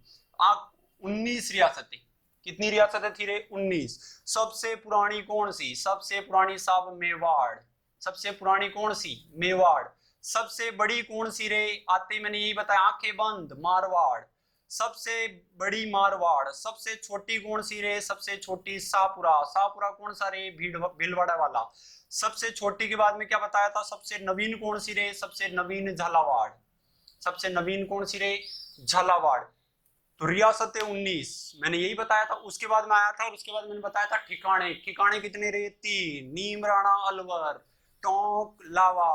19 रियासतें, कितनी रियासतें थी रे, 19। सबसे पुरानी कौन सी, सबसे पुरानी साहब मेवाड़। सबसे पुरानी कौन सी, मेवाड़। सबसे बड़ी कौन सी रे, आते मैंने यही बताया, आंखें बंद, मारवाड़। सबसे बड़ी मारवाड़। सबसे छोटी कौन सी रे, सबसे छोटी शाहपुरा। शाहपुरा कौन सा रे, भीलवाड़ा वाला। सबसे छोटी के बाद में क्या बताया था, सबसे नवीन कौन सी रे, सबसे नवीन झालावाड़। सबसे नवीन कौन सी रे, झालावाड़। तो रियासतें 19 मैंने यही बताया था। उसके बाद में आया था और उसके बाद मैंने बताया था ठिकाने। ठिकाने कितने रे, 3। नीम, राणा, अलवर, टोंक, लावा।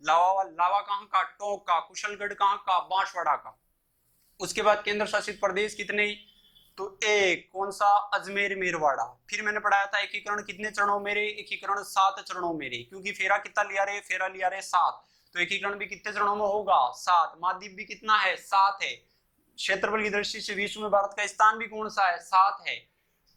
लावा कहाँ का, टोंक का। कुशलगढ़ कहाँ का, बांसवाड़ा का। उसके बाद केंद्र शासित प्रदेश कितने, तो 1। कौन सा, अजमेर, मेरवाड़ा। फिर मैंने पढ़ाया था एकीकरण कितने चरणों में रे, एकीकरण 7 चरणों में रे, क्योंकि फेरा कितना लिया रे, फेरा लिया रे 7, तो एकीकरण भी कितने चरणों में होगा, 7। महाद्वीप भी कितना है, 7 है। क्षेत्रफल की दृष्टि से विश्व में भारत का स्थान भी कौन सा है, 7 है।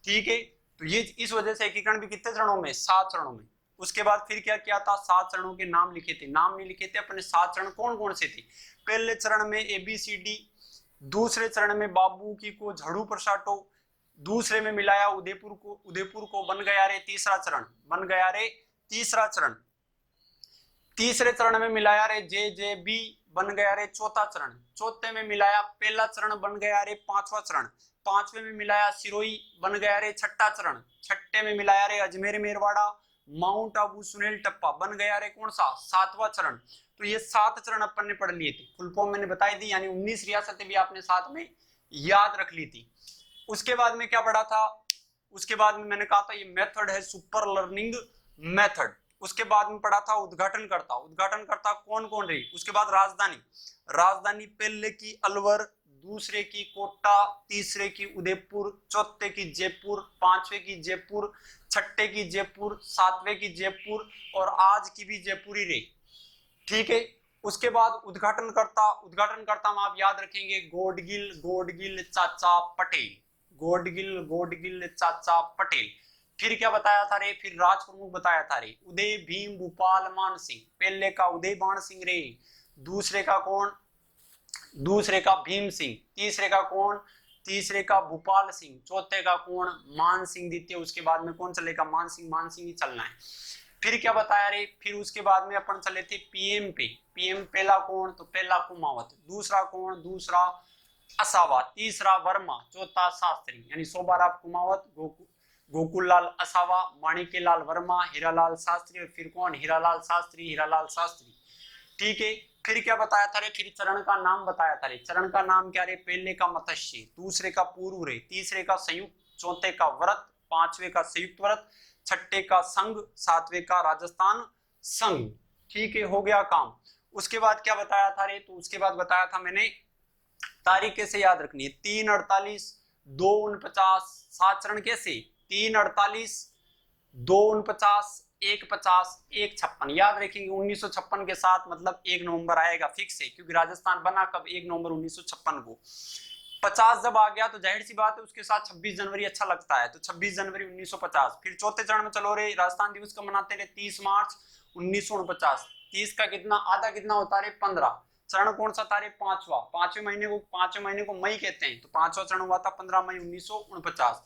ठीक है, तो ये इस वजह से एकीकरण भी कितने चरणों में, 7 चरणों में। उसके बाद फिर क्या किया था, 7 चरणों के नाम लिखे थे, नाम नहीं लिखे थे अपने, 7 चरण कौन कौन से थे। पहले चरण में ABCD, दूसरे चरण में बाबू की को झाड़ू पर साटो, दूसरे में मिलाया उदयपुर को बन गया रे तीसरा चरण, बन गया रे तीसरा चरण। तीसरे चरण में मिलाया रे JJB, बन गया रे चौथा चरण। चौथे में मिलाया पहला चरण, बन गया रे पांचवा चरण। पांचवे में मिलाया सिरोही, बन गया रे छठा चरण। छठे में मिलाया रे अजमेर मेरवाड़ा, माउंट आबू सुनेल टप्पा, बन गया रे कौन सा, सातवां चरण। तो ये 7 चरण अपन ने पढ़ लिए थे, फुल फॉर्म मैंने बताई दी, यानी 19 रियासतें भी आपने साथ में याद रख ली थी। उसके बाद में क्या पढ़ा था, उसके बाद में मैंने कहा था ये मेथड है सुपर लर्निंग मेथड। उसके बाद में पढ़ा था उद्घाटनकर्ता, उद्घाटनकर्ता कौन कौन रही। उसके बाद राजधानी, राजधानी पहले की अलवर, दूसरे की कोटा, तीसरे की उदयपुर, चौथे की जयपुर, पांचवे की जयपुर, छठे की जयपुर, सातवें की जयपुर और आज की भी जयपुर ही रही, ठीक है। उसके बाद उद्घाटनकर्ता, उद्घाटनकर्ता में आप याद रखेंगे गोडगिल, गोडगिल चाचा पटेल, गोडगिल गोडगिल चाचा पटेल। फिर क्या बताया था रे, फिर राज प्रमुख बताया था रे, उदय भीम भूपाल मान सिंह। पहले का उदय बाण सिंह रे, दूसरे का कौन, दूसरे का भीम सिंह, तीसरे का कौन, तीसरे का भूपाल सिंह, चौथे का कौन, मान सिंह द्वितीय। उसके बाद में कौन चलेगा, मान सिंह ही चलना है। फिर क्या बताया रे, फिर उसके बाद में अपन चले थे PM पे। PM पहला कौन, तो पहला कुमावत, दूसरा कौन, दूसरा असावा, तीसरा वर्मा, चौथा शास्त्री, यानी 100 बार आप कुमावत, गोकुल लाल असावा, माणिक्य लाल वर्मा, हीरालाल शास्त्री और फिर कौन, हीरालाल शास्त्री, हीरालाल शास्त्री, ठीक है। फिर क्या बताया था रे, फिर चरण का नाम बताया था रे। चरण का नाम क्या रे, पहले का मत्स्य, दूसरे का पूर्व रे, तीसरे का संयुक्त, चौथे का व्रत, पांचवे का संयुक्त व्रत, छठे का संघ, सातवें का राजस्थान संघ, ठीक है, हो गया काम। उसके बाद क्या बताया था रे, तो उसके बाद बताया था मैंने तारीख कैसे याद रखनी है, 348, 249, 7 चरण कैसे, 348, 249, 150, 156 याद रखेंगे। 1956 के साथ मतलब 1 नवंबर आएगा फिक्स है, क्योंकि राजस्थान बना कब, 1 नवंबर 1956 को। 50 जब आ गया तो जाहिर सी बात है उसके साथ 26 जनवरी अच्छा लगता है, तो 26 जनवरी 1950। फिर चौथे चरण में चलो रे, राजस्थान दिवस कब मनाते रहे, 30 मार्च 1949। 30 का कितना आधा कितना होता है, 15। चरण कौन सा था रे, पांचवा, पांचवें महीने को मई कहते हैं, तो पांचवा चरण हुआ था 15 मई 1949।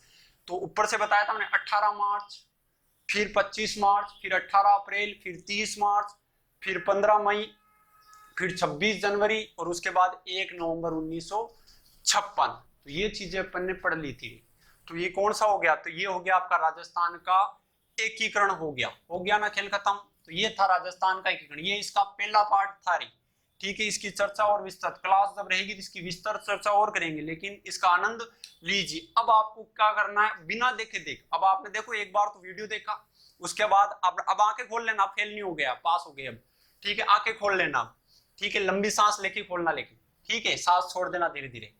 तो ऊपर से बताया था मैंने 18 मार्च, फिर 25 मार्च, फिर 18 अप्रैल, फिर 30 मार्च, फिर 15 मई, फिर 26 जनवरी और उसके बाद 1 नवंबर 1956। तो ये चीजें अपन ने पढ़ ली थी। तो ये कौन सा हो गया, तो ये हो गया आपका राजस्थान का एकीकरण, हो गया ना, खेल खत्म। तो ये था राजस्थान का एकीकरण, ये इसका पहला पार्ट था रे, ठीक है। इसकी चर्चा और विस्तृत क्लास जब रहेगी तो इसकी विस्तृत चर्चा और करेंगे, लेकिन इसका आनंद लीजिए। अब आपको क्या करना है, बिना देखे देख, अब आपने देखो एक बार तो वीडियो देखा, उसके बाद अब आंखें खोल लेना, फेल नहीं हो गया, पास हो गए अब, ठीक है। आंखें खोल लेना, ठीक है, लंबी सांस लेके खोलना, लेकिन ठीक है, सांस छोड़ देना धीरे धीरे।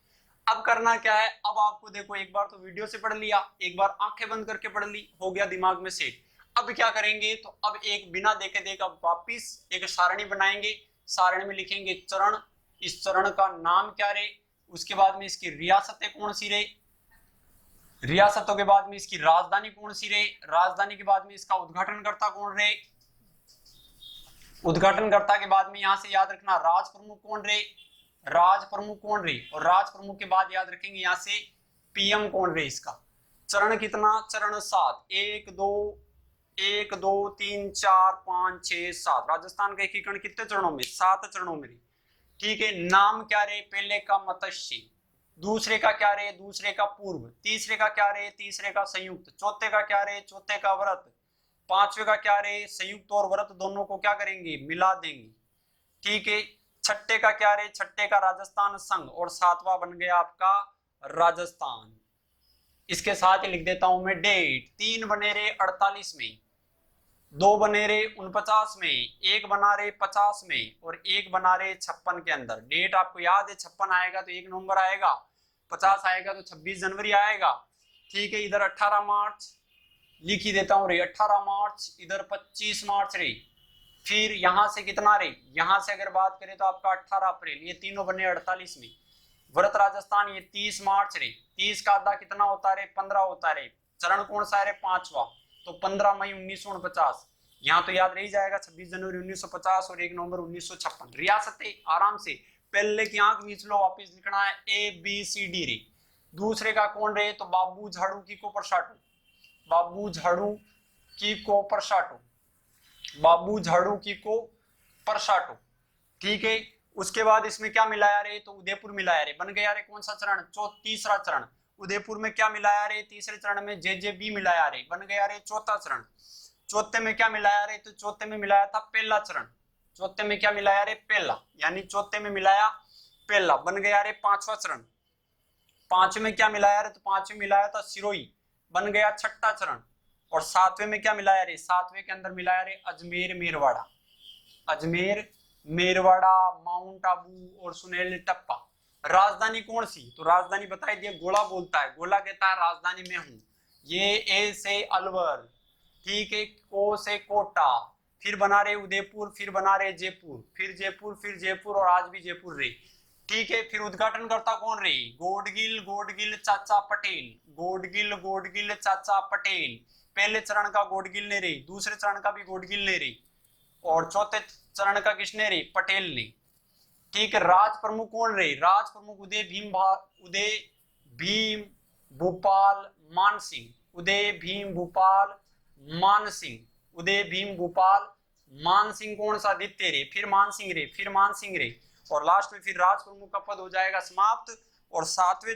अब करना क्या है, अब आपको देखो एक बार तो वीडियो से पढ़ लिया, एक बार आंखें बंद करके पढ़ ली, हो गया दिमाग में सेट। अब क्या करेंगे, तो अब एक बिना देखे देख अब वापिस एक सारणी बनाएंगे, सारणी में लिखेंगे चरण, इस चरण का नाम क्या रे, उसके बाद में इसकी रियासतें कौन सी रे, रियासतों के बाद में इसकी राजधानी कौन सी रे, राजधानी के बाद में इसका उद्घाटनकर्ता कौन रे, उद्घाटनकर्ता के बाद में यहां से याद रखना राज प्रमुख कौन रे, राज प्रमुख कौन रे, और राज प्रमुख के बाद याद रखेंगे यहां से PM कौन रे इसका। चरण कितना, चरण 7, 1 2 3 4 5 6 7। राजस्थान का एकीकरण कितने चरणों में, 7 चरणों में, ठीक है। नाम क्या रे, पहले का मत्स्य, दूसरे का क्या रे, दूसरे का पूर्व, तीसरे का क्या रे, तीसरे का संयुक्त, चौथे का क्या रे, चौथे का व्रत, पांचवे का क्या रे, संयुक्त और व्रत दोनों को क्या करेंगे, मिला देंगे, ठीक है। छठे का क्या रे, छठे का राजस्थान संघ, और सातवां बन गया आपका राजस्थान। इसके साथ ही लिख देता हूं मैं डेट, 3 बने रे 48 में, 2 बने रे 49 में, 1 बना रे 50 में और 1 बना रे 56 के अंदर। डेट आपको याद है, 56 आएगा तो 1 नवंबर आएगा, 50 आएगा तो 26 जनवरी आएगा, ठीक है। इधर 18 मार्च लिख ही देता हूं रे, 18 मार्च, इधर 25 मार्च रे, फिर यहां से कितना रे, यहां से अगर बात करें तो आपका 18 अप्रैल, ये तीनों बने 48 में। व्रत राजस्थान ये 30 मार्च रे, 30 का आधा कितना होता रे, 15 होता रे। चरण कौन सा है रे, 5वां, तो 15 मई 1949। यहाँ तो याद रह जाएगा 26 जनवरी 1950 और 1 नवंबर 1956। रियासतें आराम से पहले की आंख मीच लो, वापिस लिखना है ABCD रे। दूसरे का कौन रहे, तो बाबू झाड़ू की को परसाटो, बाबू झाड़ू की को परसाटो, बाबू झाड़ू की को परसाटो। ठीक है, उसके बाद इसमें क्या मिलाया रे, तो उदयपुर मिलाया रे, बन गया रे कौन सा चरण, तीसरा चरण। उदयपुर में क्या मिलाया रे, तीसरे चरण में JJB मिलाया रे, बन गया रे चौथा चरण। चौथे में क्या मिलाया रे, तो चौथे में मिलाया था पहला चरण। चौथे में क्या मिलाया रे, पहला, यानी चौथे में मिलाया पहला, बन गया रे पांचवा चरण। पांचवें में क्या मिलाया रे, तो पांचवें मिलाया था सिरोही, बन गया छठा चरण। और सातवें में क्या मिलाया रे, सातवें के अंदर मिलाया रे अजमेर मेरवाड़ा, अजमेर मेरवाड़ा, माउंट आबू और सुनेल टप्पा। राजधानी कौन सी, तो राजधानी बताई दिया, गोला बोलता है, गोला कहता है राजधानी में हूं। ये ए से अलवर, ठीक है, को से कोटा, फिर बना रहे उदयपुर, फिर बना रहे जयपुर, फिर जयपुर, फिर जयपुर और आज भी जयपुर रे। ठीक है, फिर उद्घाटन करता कौन रे, गोडगिल, गोडगिल चाचा पटेल, गोडगिल, गोडगिल चाचा पटेल। पहले चरण का गोडगिल ने रे, दूसरे चरण का भी गोडगिल ने रे, और चौथे चरण का किसने रे, पटेल ने। ठीक है, राज प्रमुख कौन रे, राज प्रमुख उदय भीम भोपाल मान सिंह, उदय भीम भोपाल मान सिंह, उदय भीम भोपाल मान सिंह कौन सा, आदित्य रे, फिर मान सिंह रे, फिर मान सिंह रे, और लास्ट में फिर राज प्रमुख का पद हो जाएगा समाप्त। और सातवें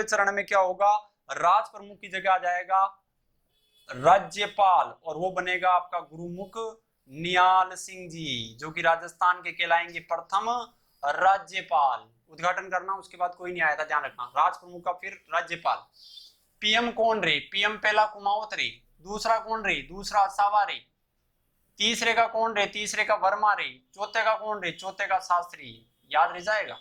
चरण में क्या होगा, राज प्रमुख की जगह आ जाएगा राज्यपाल, और वो बनेगा आपका गुरुमुख नियाल सिंह जी, जो कि राजस्थान के कहलाएंगे प्रथम राज्यपाल। उद्घाटन करना, उसके बाद कोई नहीं आया था, ध्यान रखना, राज प्रमुख का फिर राज्यपाल। PM कौन रे, PM पहला कुमावत रे, दूसरा कौन रे, दूसरा सावा रे, तीसरे का कौन रे, तीसरे का वर्मा रे, चौथे का कौन रे, चौथे का शास्त्री। याद रह जाएगा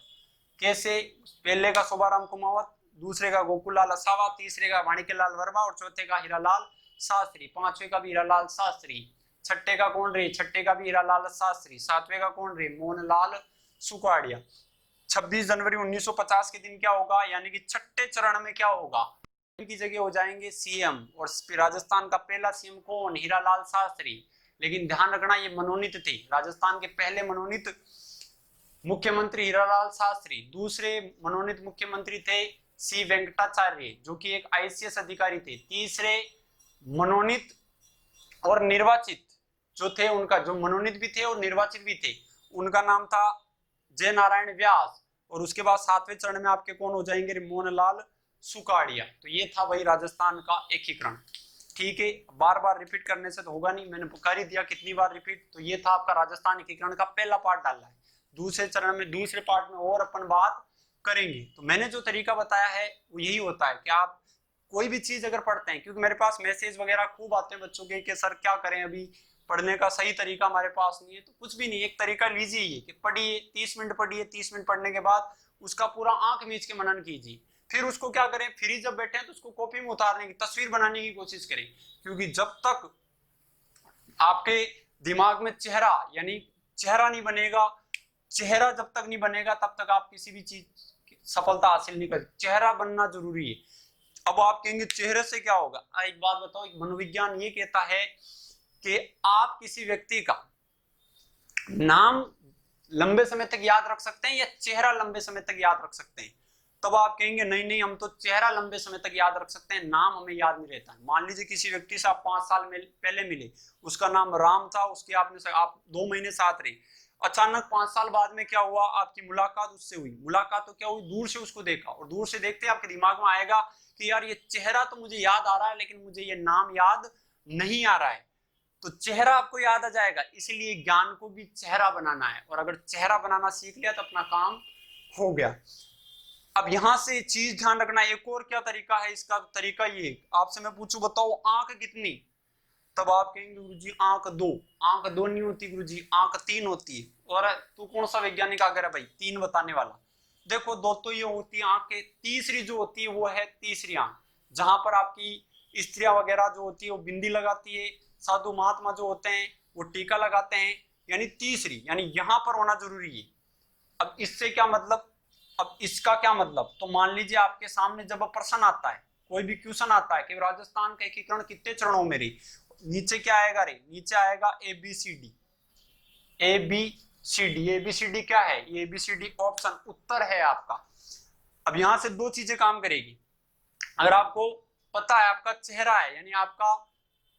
कैसे, पहले का शोभाराम कुमावत, दूसरे का गोकुललाल असावा, तीसरे का माणिक्यलाल वर्मा और चौथे का हीरालाल शास्त्री, पांचवे का भी हीरालाल शास्त्री, छठे का कौन रे, छठे का भी हीरालाल शास्त्री, सातवें का कौन रे, मोहनलाल सुखाड़िया। 26 जनवरी 1950 के दिन क्या होगा, यानी कि छठे चरण में क्या होगा, की जगह हो जाएंगे CM, और राजस्थान का पहला CM कौन, हीरालाल शास्त्री। लेकिन ध्यान रखना ये मनोनीत थे, राजस्थान के पहले मनोनीत मुख्यमंत्री हीरालाल शास्त्री, दूसरे मनोनीत मुख्यमंत्री थे C वेंकटाचार्य, जो कि एक ICS अधिकारी थे, तीसरे मनोनीत और निर्वाचित जो थे, उनका जो मनोनीत भी थे और निर्वाचित भी थे, उनका नाम था जय नारायण व्यास। और उसके बाद सातवें चरण में आपके कौन हो जाएंगे, मोहनलाल सुखाड़िया। तो ये था भाई राजस्थान का एकीकरण। ठीक है, बार बार रिपीट करने से तो होगा नहीं, मैंने कर ही दिया कितनी बार रिपीट। तो ये था आपका राजस्थान एकीकरण का पहला पार्ट डालना है। दूसरे चरण में, दूसरे पार्ट में और अपन बात करेंगे। तो मैंने जो तरीका बताया है वो यही होता है कि आप कोई भी चीज अगर पढ़ते हैं, क्योंकि मेरे पास मैसेज वगैरह खूब आते हैं बच्चों के कि सर क्या करें, अभी पढ़ने का सही तरीका हमारे पास नहीं है। तो कुछ भी नहीं, एक तरीका लीजिए ये कि पढ़िए, 30 मिनट पढ़िए, 30 मिनट पढ़ने के बाद उसका पूरा आंख मीच के मनन कीजिए। फिर उसको क्या करें, फ्री जब बैठे हैं तो उसको कॉपी में उतारने की, तस्वीर बनाने की कोशिश करें। क्योंकि जब तक आपके दिमाग में चेहरा, यानी चेहरा नहीं बनेगा, चेहरा जब तक नहीं बनेगा तब तक आप किसी भी चीज सफलता हासिल नहीं कर। चेहरा बनना जरूरी है। अब आप कहेंगे चेहरे से क्या होगा, एक बात बताओ, मनोविज्ञान ये कहता है कि आप किसी व्यक्ति का नाम लंबे समय तक याद रख सकते हैं या चेहरा लंबे समय तक याद रख सकते हैं। तब आप कहेंगे नहीं नहीं, हम तो चेहरा लंबे समय तक याद रख सकते हैं, नाम हमें याद नहीं रहता। मान लीजिए किसी व्यक्ति से आप 5 साल पहले मिले, उसका नाम राम था, उसके आप 2 महीने साथ रहे, अचानक 5 साल बाद में क्या हुआ, आपकी मुलाकात उससे हुई। मुलाकात तो क्या हुई, दूर से उसको देखा, और दूर से देखते आपके दिमाग में आएगा कि यार ये चेहरा तो मुझे याद आ रहा है, लेकिन मुझे ये नाम याद नहीं आ रहा है। तो चेहरा आपको याद आ जाएगा। इसलिए ज्ञान को भी चेहरा बनाना है, और अगर चेहरा बनाना सीख लिया तो अपना काम हो गया। अब यहां से चीज ध्यान रखना, एक और क्या तरीका है इसका, तरीका ये, आपसे मैं पूछूं बताओ आंख कितनी, तब आप कहेंगे गुरुजी आंख 2। आंख 2 नहीं होती गुरुजी, आंख 3 होती है। और तू कौन सा वैज्ञानिक आ गया भाई 3 बताने वाला। देखो 2 तो ये होती है आंखें, तीसरी जो होती है वो है तीसरी आंख, जहां पर आपकी स्त्रियां वगैरह जो होती है वो बिंदी लगाती है, साधु महात्मा जो होते हैं वो टीका लगाते हैं, यानी तीसरी, यानी यहां पर होना जरूरी है। अब इससे क्या मतलब, अब इसका क्या मतलब, तो मान लीजिए आपके सामने जब प्रश्न आता है, कोई भी क्वेश्चन आता है कि राजस्थान का एकीकरण कितने चरणों में रही, नीचे क्या आएगा रे, नीचे आएगा A B C D. A B C D, A B C D क्या है, A B C D option उत्तर है आपका। अब यहां से दो चीजें काम करेगी। अगर आपको पता है आपका चेहरा है, यानी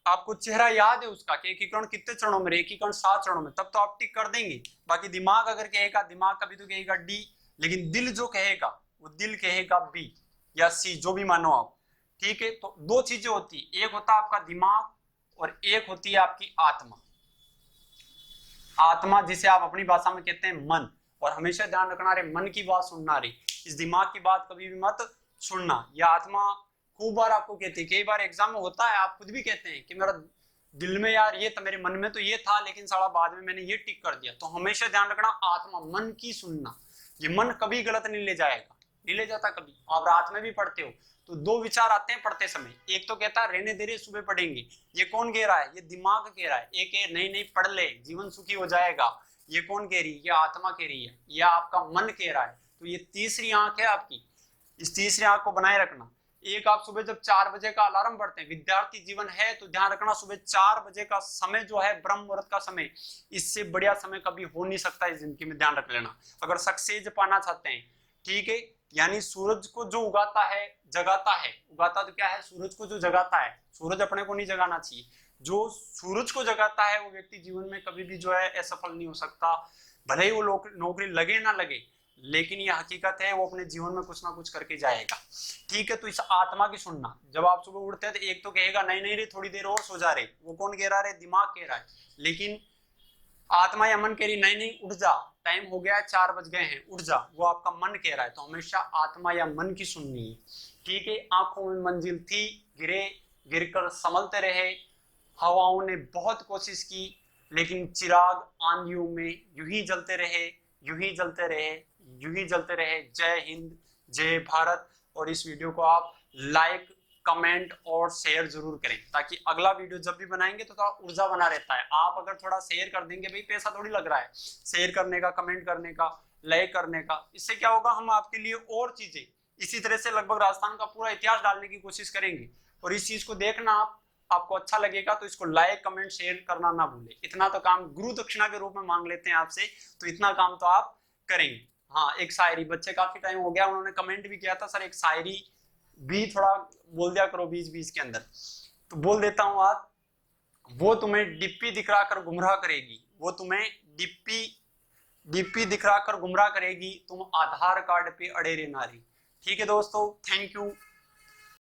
आपको चेहरा याद है उसका कि एकीकरण कितने चरणों में, एकीकरण 7 चरणों में, तब तो आप टिक कर देंगे। बाकी दिमाग अगर कहेगा, दिमाग कभी तो कहेगा डी, लेकिन दिल जो कहेगा वो दिल कहेगा बी या सी, जो भी मानो आप। ठीक है, तो दो चीजें होती है, एक होता है आपका दिमाग और एक होती है आपकी आत्मा। आत्मा जिसे आप अपनी भाषा में कहते हैं मन। और हमेशा ध्यान रखना रे, मन की बात सुनना रे, इस दिमाग की बात कभी भी मत सुनना। यह आत्मा खूब बार आपको कहती है, कई बार एग्जाम में होता है, आप खुद भी कहते हैं कि मेरा दिल में यार ये था, मेरे मन में तो ये था, लेकिन साला बाद में मैंने ये टिक कर दिया। तो हमेशा ध्यान रखना आत्मा, मन की सुनना। ये मन कभी गलत नहीं ले जाएगा, नहीं ले जाता कभी। आप रात में भी पढ़ते हो तो दो विचार आते हैं पढ़ते समय, एक तो कहता है रहने दे रहे सुबह पढ़ेंगे, ये कौन कह रहा है, ये दिमाग कह रहा है। एक है नहीं नहीं पढ़ ले जीवन सुखी हो जाएगा, ये कौन कह रही है, ये आत्मा कह रही है, या आपका मन कह रहा है। तो ये तीसरी आंख है आपकी, इस तीसरी आंख को बनाए रखना। एक आप सुबह जब 4 बजे का अलार्म पढ़ते हैं, विद्यार्थी जीवन है तो ध्यान रखना सुबह 4 बजे का समय जो है ब्रह्म मुहूर्त का समय, इससे बढ़िया समय कभी हो नहीं सकता इस जिंदगी में, ध्यान रख लेना अगर सक्सेस पाना चाहते हैं। ठीक है, यानी सूरज को जो उगाता है जगाता है, उगाता तो क्या है, सूरज को जो जगाता है, सूरज अपने को नहीं जगाना चाहिए, जो सूरज को जगाता है वो व्यक्ति जीवन में कभी भी जो है असफल नहीं हो सकता। भले ही वो नौकरी लगे ना लगे, लेकिन ये हकीकत है वो अपने जीवन में कुछ ना कुछ करके जाएगा। ठीक है, तो इस आत्मा की सुनना। जब आप सुबह उठते हैं तो एक तो कहेगा नहीं नहीं रे थोड़ी देर और सो जा रहे, वो कौन कह रहा है, दिमाग कह रहा है। लेकिन आत्मा या मन कह रही नहीं नहीं उठ जा, टाइम हो गया है, 4 बज गए हैं, उठ जा, वो आपका मन कह रहा है। तो हमेशा आत्मा या मन की सुननी है। ठीक है, आंखों में मंजिल थी, गिरकर संभलते रहे, हवाओं ने बहुत कोशिश की, लेकिन चिराग आंधियों में यूं ही जलते रहे, यूं ही जलते रहे, यूं ही जलते रहे। जय हिंद, जय भारत। और इस वीडियो को आप लाइक, कमेंट और शेयर जरूर करें, ताकि अगला वीडियो जब भी बनाएंगे तो थोड़ा ऊर्जा बना रहता है। आप अगर थोड़ा शेयर कर देंगे, भाई पैसा थोड़ी लग रहा है शेयर करने का, कमेंट करने का, लाइक करने का, इससे क्या होगा, हम आपके लिए और चीजें इसी तरह से लगभग राजस्थान का पूरा इतिहास डालने की कोशिश करेंगे। और इस चीज को देखना आपको अच्छा लगेगा तो इसको लाइक, कमेंट, शेयर करना ना भूले। इतना तो काम गुरु दक्षिणा के रूप में मांग लेते हैं आपसे, तो इतना काम तो आप करेंगे। हाँ, एक शायरी, बच्चे काफी टाइम हो गया उन्होंने कमेंट भी किया था सर एक शायरी भी थोड़ा बोल दिया करो बीच बीच के अंदर, तो बोल देता हूं आज। वो तुम्हें डिप्पी दिखला कर गुमराह करेगी, वो तुम्हें डिप्पी दिखला कर गुमराह करेगी, तुम आधार कार्ड पे अड़े रहना रे। ठीक है दोस्तों, थैंक यू।